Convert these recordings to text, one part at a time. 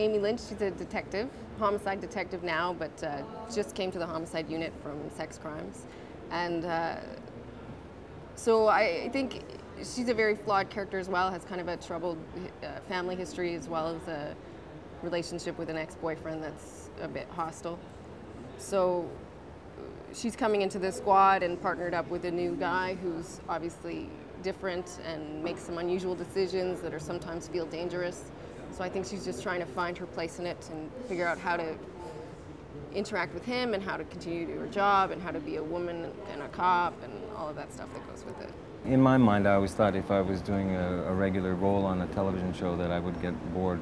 Amy Lynch. She's a detective, homicide detective now, but just came to the homicide unit from sex crimes. And so I think she's a very flawed character as well, has kind of a troubled family history as well as a relationship with an ex-boyfriend that's a bit hostile. So she's coming into the squad and partnered up with a new guy who's obviously different and makes some unusual decisions that are sometimes feel dangerous. So I think she's just trying to find her place in it and figure out how to interact with him and how to continue to do her job and how to be a woman and a cop and all of that stuff that goes with it. In my mind, I always thought if I was doing a regular role on a television show that I would get bored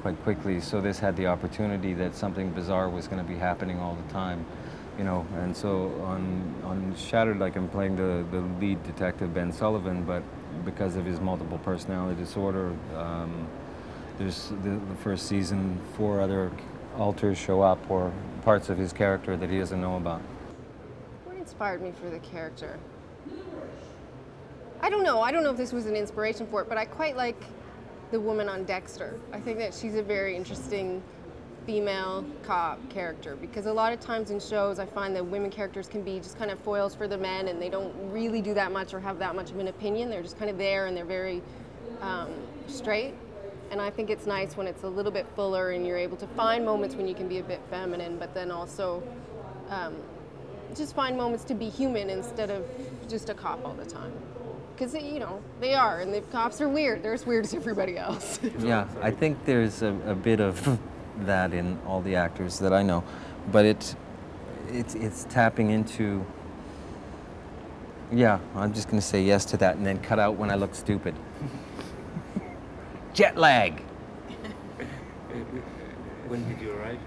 quite quickly. So this had the opportunity that something bizarre was going to be happening all the time, you know. And so on Shattered, like, I'm playing the lead detective, Ben Sullivan, but because of his multiple personality disorder, there's the first season, 4 other alters show up, or parts of his character that he doesn't know about. What inspired me for the character? I don't know if this was an inspiration for it, but I quite like the woman on Dexter. I think that she's a very interesting female cop character, because a lot of times in shows I find that women characters can be just kind of foils for the men, and they don't really do that much or have that much of an opinion. They're just kind of there and they're very straight. And I think it's nice when it's a little bit fuller and you're able to find moments when you can be a bit feminine, but then also just find moments to be human instead of just a cop all the time. Because, you know, they are, and the cops are weird. They're as weird as everybody else. Yeah, I think there's a bit of that in all the actors that I know, but it's tapping into, yeah, I'm just going to say yes to that and then cut out when I look stupid. Jet lag. When did you arrive?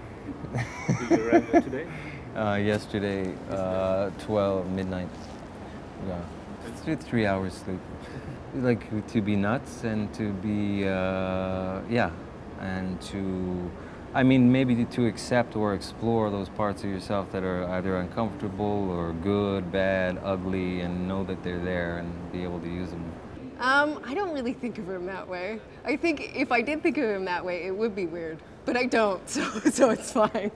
Did you arrive today? Yesterday, 12 midnight. Yeah. It's 3 hours sleep. Like, to be nuts and to be, yeah, and to, I mean, maybe to accept or explore those parts of yourself that are either uncomfortable or good, bad, ugly, and know that they're there and be able to use them. I don't really think of him that way. I think if I did think of him that way, it would be weird. But I don't, so it's fine.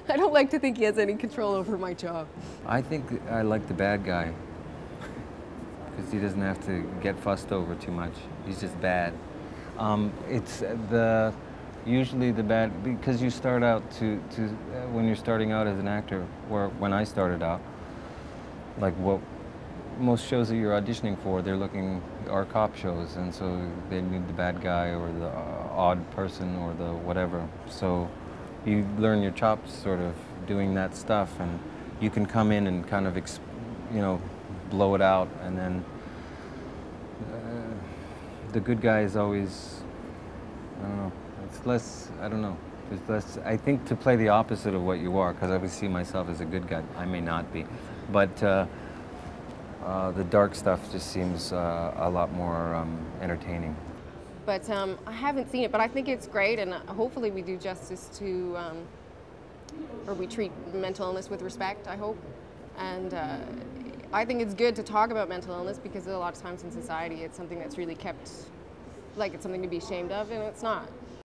I don't like to think he has any control over my job. I think I like the bad guy, because he doesn't have to get fussed over too much. He's just bad. It's usually the bad, because you start out when you're starting out as an actor, or when I started out, like what most shows that you're auditioning for, are cop shows, and so they need the bad guy or the odd person or the whatever. So you learn your chops sort of doing that stuff, and you can come in and kind of, you know, blow it out, and then the good guy is always, I don't know, it's less, I don't know, there's less, I think, to play the opposite of what you are, because I would see myself as a good guy. I may not be, but the dark stuff just seems a lot more entertaining. But I haven't seen it, but I think it's great, and hopefully we do justice to, or we treat mental illness with respect, I hope. And I think it's good to talk about mental illness, because a lot of times in society it's something that's really kept, like it's something to be ashamed of, and it's not.